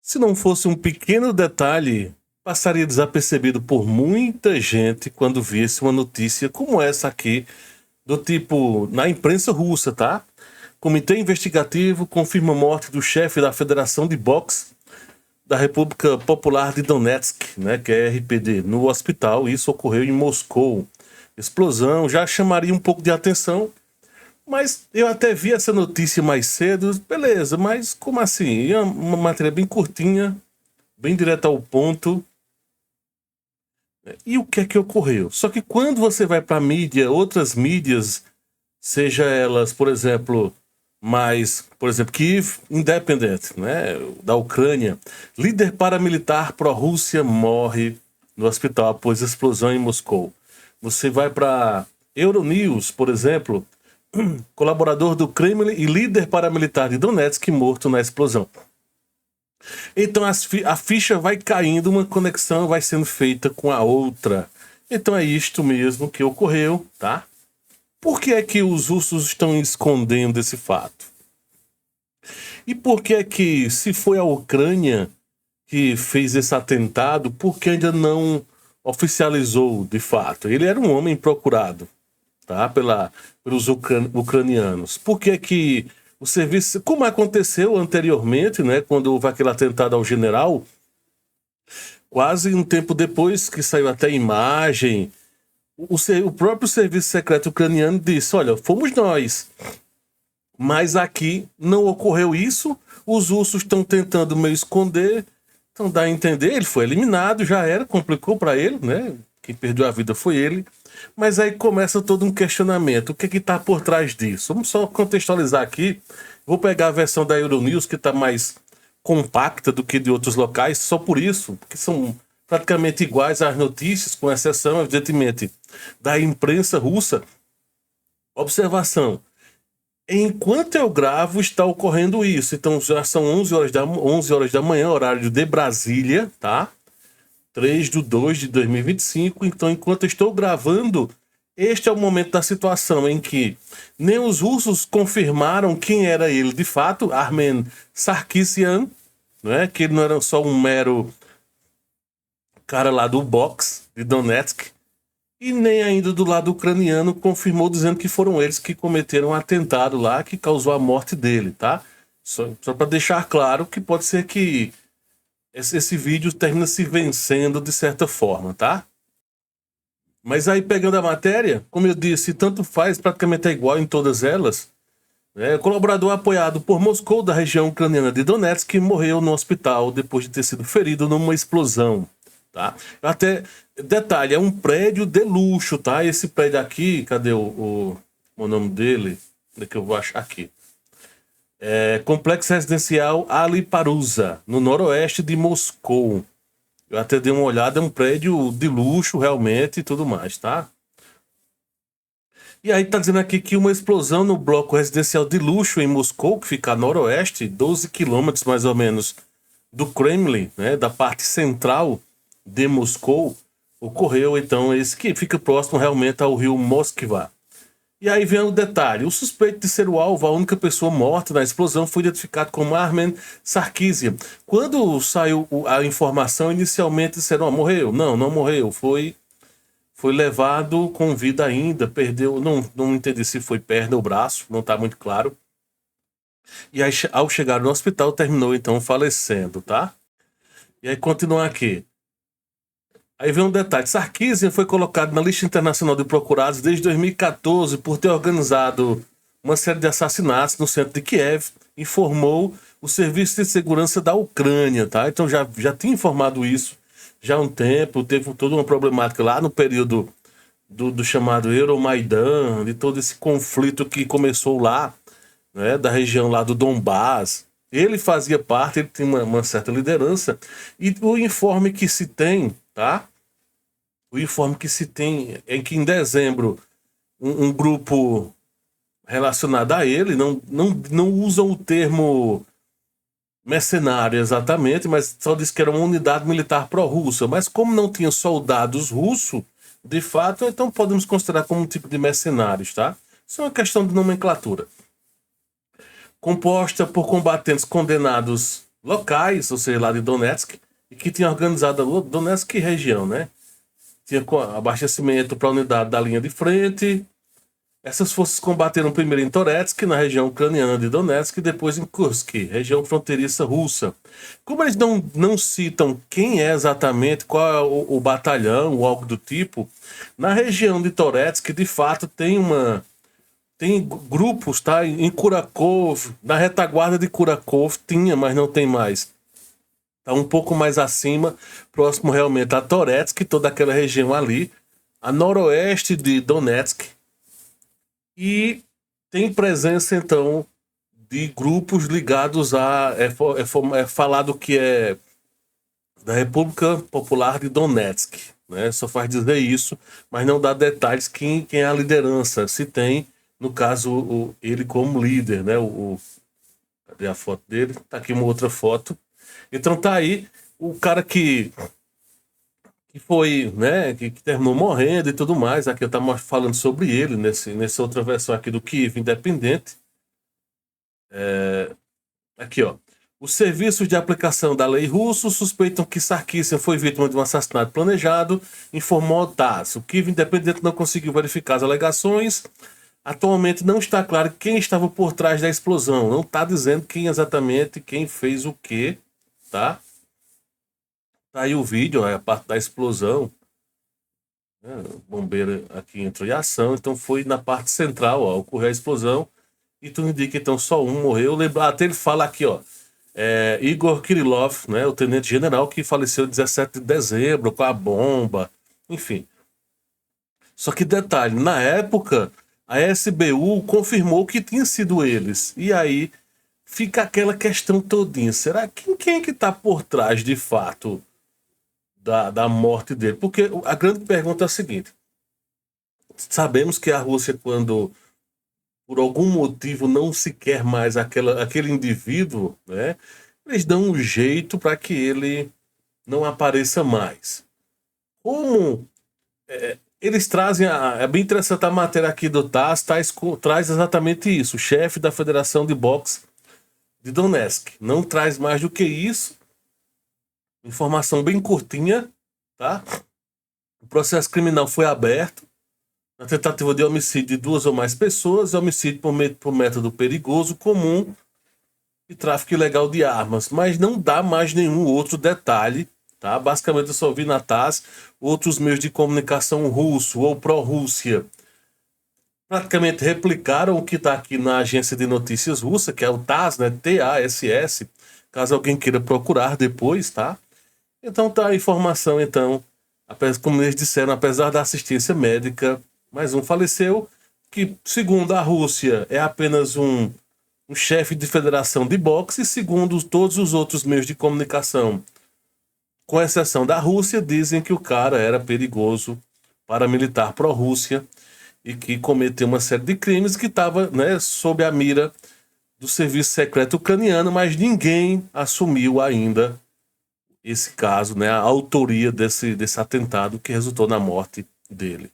Se não fosse um pequeno detalhe, passaria desapercebido por muita gente quando visse uma notícia como essa aqui, do tipo, na imprensa russa, tá? Comitê investigativo confirma a morte do chefe da Federação de Boxe da República Popular de Donetsk, né, que é RPD, no hospital. Isso ocorreu em Moscou. Explosão já chamaria um pouco de atenção, mas eu até vi essa notícia mais cedo. Beleza, mas como assim? É uma matéria bem curtinha, bem direta ao ponto. E o que é que ocorreu? Só que quando você vai para mídia, outras mídias, seja elas, por exemplo, Kiev Independent, né, da Ucrânia, líder paramilitar pró-Rússia morre no hospital após explosão em Moscou. Você vai para Euronews, por exemplo, colaborador do Kremlin e líder paramilitar de Donetsk morto na explosão. Então a ficha vai caindo, uma conexão vai sendo feita com a outra. Então é isto mesmo que ocorreu, tá? Por que é que os russos estão escondendo esse fato? E por que é que, se foi a Ucrânia que fez esse atentado, por que ainda não oficializou de fato? Ele era um homem procurado, tá? Pelos ucranianos. Por que é que o serviço, como aconteceu anteriormente, né, quando houve aquele atentado ao general, quase um tempo depois que saiu até imagem, o próprio serviço secreto ucraniano disse, olha, fomos nós, mas aqui não ocorreu isso, os russos estão tentando meio esconder, então dá a entender, ele foi eliminado, já era, complicou para ele, né, quem perdeu a vida foi ele. Mas aí começa todo um questionamento. O que é que está por trás disso? Vamos só contextualizar aqui. Vou pegar a versão da Euronews, que está mais compacta do que de outros locais, só por isso, porque são praticamente iguais às notícias, com exceção, evidentemente, da imprensa russa. Observação. Enquanto eu gravo, está ocorrendo isso. Então já são 11 horas da manhã, horário de Brasília, tá? 3/2/2025, então enquanto eu estou gravando, este é o momento da situação em que nem os russos confirmaram quem era ele de fato, Armen Sarkisian, né? Que ele não era só um mero cara lá do boxe de Donetsk, e nem ainda do lado ucraniano confirmou dizendo que foram eles que cometeram um atentado lá que causou a morte dele, tá? Só para deixar claro que pode ser que esse vídeo termina se vencendo de certa forma, tá? Mas aí, pegando a matéria, como eu disse, tanto faz, praticamente é igual em todas elas. O colaborador apoiado por Moscou, da região ucraniana de Donetsk, morreu no hospital depois de ter sido ferido numa explosão, tá? Até, detalhe, é um prédio de luxo, tá? Esse prédio aqui, cadê o nome dele? Onde é que eu vou achar aqui? Complexo residencial Ali Parusa, no noroeste de Moscou. Eu até dei uma olhada, é um prédio de luxo realmente e tudo mais, tá? E aí tá dizendo aqui que uma explosão no bloco residencial de luxo em Moscou, que fica a noroeste, 12 quilômetros mais ou menos do Kremlin, né, da parte central de Moscou, ocorreu então esse que fica próximo realmente ao rio Moskva. E aí vem o detalhe, o suspeito de ser o alvo, a única pessoa morta na explosão, foi identificado como Armen Sarkisian. Quando saiu a informação, inicialmente disseram, morreu. Não morreu, foi levado com vida ainda, perdeu, não entendi se foi perna ou braço, não está muito claro. E aí, ao chegar no hospital, terminou então falecendo, tá? E aí continua aqui. Aí vem um detalhe, Sarkisian foi colocado na lista internacional de procurados desde 2014 por ter organizado uma série de assassinatos no centro de Kiev, informou o Serviço de Segurança da Ucrânia, tá? Então já tinha informado isso já há um tempo, teve toda uma problemática lá no período do chamado Euromaidan, de todo esse conflito que começou lá, né, da região lá do Donbás. Ele fazia parte, ele tem uma certa liderança, e o informe que se tem, tá? O informe que se tem é que em dezembro um grupo relacionado a ele, não usam o termo mercenário exatamente, mas só diz que era uma unidade militar pró-russa. Mas como não tinha soldados russos, de fato, então podemos considerar como um tipo de mercenários, tá? Isso é uma questão de nomenclatura. Composta por combatentes condenados locais, ou seja, lá de Donetsk, e que tinha organizado Donetsk região, né? Tinha abastecimento para a unidade da linha de frente. Essas forças combateram primeiro em Toretsk, na região ucraniana de Donetsk, e depois em Kursk, região fronteiriça russa. Como eles não citam quem é exatamente, qual é o batalhão ou algo do tipo, na região de Toretsk, de fato, tem grupos, tá? Em Kurakov, na retaguarda de Kurakov tinha, mas não tem mais. Tá um pouco mais acima, próximo realmente a Toretsk, toda aquela região ali, a noroeste de Donetsk. E tem presença, então, de grupos ligados a... É falado que é da República Popular de Donetsk, né? Só faz dizer isso, mas não dá detalhes quem é a liderança, se tem, no caso, ele como líder, né? Cadê a foto dele? Tá aqui uma outra foto. Então tá aí o cara que foi, né, que terminou morrendo e tudo mais. Aqui eu tava falando sobre ele nessa outra versão aqui do Kiev Independente. Aqui, ó. Os serviços de aplicação da lei russo suspeitam que Sarkisian foi vítima de um assassinato planejado, informou a TASS. O Kiev Independente não conseguiu verificar as alegações. Atualmente não está claro quem estava por trás da explosão. Não está dizendo quem exatamente, quem fez o quê, tá? Tá aí o vídeo, ó, a parte da explosão. O bombeiro aqui entrou em ação, então foi na parte central, ó, ocorreu a explosão. E tu indica, então, só um morreu. Até ele fala aqui, ó. Igor Kirillov, né, o tenente-general que faleceu 17 de dezembro com a bomba, enfim. Só que detalhe, na época, a SBU confirmou que tinha sido eles. E aí fica aquela questão todinha. Será quem é que tá por trás, de fato, da morte dele? Porque a grande pergunta é a seguinte. Sabemos que a Rússia, quando por algum motivo não se quer mais aquele indivíduo, né? Eles dão um jeito para que ele não apareça mais. Como eles trazem, é bem interessante a matéria aqui do TASS, traz exatamente isso. O chefe da Federação de Boxe de Donetsk não traz mais do que isso. Informação bem curtinha, tá? O processo criminal foi aberto na tentativa de homicídio de 2 ou mais pessoas, homicídio por método perigoso, comum e tráfico ilegal de armas. Mas não dá mais nenhum outro detalhe, tá? Basicamente eu só vi na TASS, outros meios de comunicação russo ou pró-Rússia praticamente replicaram o que está aqui na agência de notícias russa, que é o TASS, né? TASS, caso alguém queira procurar depois, tá? Então tá a informação, então, como eles disseram, apesar da assistência médica, mais um faleceu, que segundo a Rússia é apenas um chefe de federação de boxe, e segundo todos os outros meios de comunicação, com exceção da Rússia, dizem que o cara era perigoso, paramilitar pró-Rússia, e que cometeu uma série de crimes, que estava, né, sob a mira do serviço secreto ucraniano, mas ninguém assumiu ainda esse caso, né, a autoria desse atentado que resultou na morte dele.